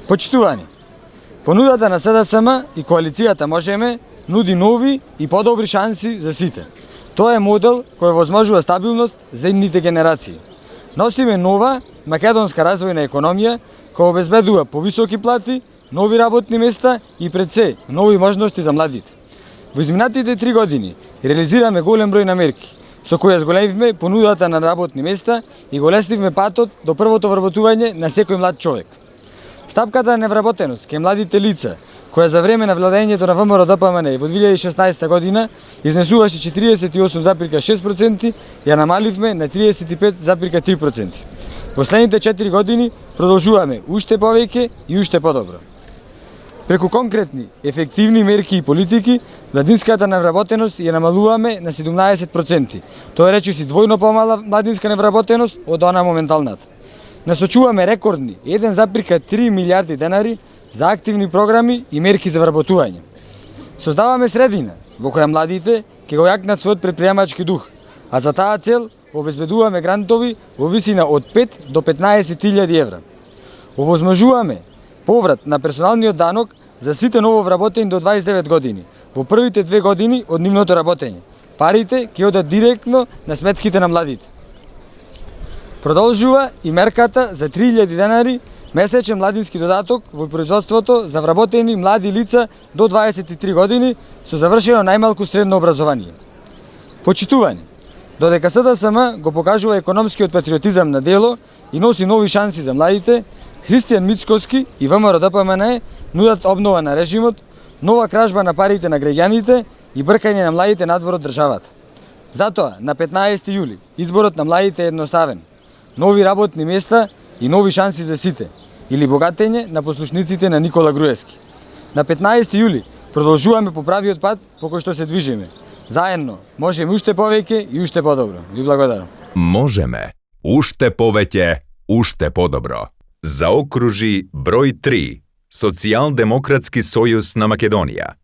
Почитувани, понудата на СДСМ и коалицијата Можеме нуди нови и подобри шанси за сите. Тоа е модел кој возможува стабилност за идните генерации. Носиме нова македонска развојна економија која обезбедува повисоки плати, нови работни места и пред се нови можности за младите. Во изминатите 3 години реализираме голем број на мерки, со кои зголемивме понудата на работни места и го леснивме патот до првото вработување на секој млад човек. Стапката на невработеност кај младите лица, која за време на владењето на ВМРО ДПМН во 2016 година изнесуваше 48,6%, ја намаливме на 35,3%. Последните 4 години продолжуваме уште повеќе и уште подобро. Преку конкретни, ефективни мерки и политики, младинската невработеност ја намалуваме на 17%. Тоа речиси двојно помала младинска невработеност од она моменталната. Насочуваме рекордни 1,3 милиарди денари за активни програми и мерки за вработување. Создаваме средина во која младите ќе го јакнат својот предприемачки дух, а за таа цел обезбедуваме грантови во висина од 5 до 15.000 евра. Овозможуваме поврат на персоналниот данок за сите нововработени до 29 години, во првите 2 години од нивното работење. Парите ќе одат директно на сметките на младите. Продолжува и мерката за 3000 денари месечен младински додаток во производството за вработени млади лица до 23 години со завршено најмалку средно образование. Почитувани, додека СДСМ го покажува економскиот патриотизам на дело и носи нови шанси за младите, Христијан Мицкоски и ВМРО ДПМН нудат обнова на режимот, нова кражба на парите на граѓаните и бркање на младите надвор од државата. Затоа, на 15 јули, изборот на младите е едноставен. Нови работни места и нови шанси за сите, или богатење на послушниците на Никола Груевски. На 15 јули продолжуваме по правиот пат по кој што се движиме. Заедно можеме уште повеќе и уште подобро. Ви благодарам. Можеме уште повеќе, уште подобро. Заокружи број 3. Социјалдемократски сојуз на Македонија.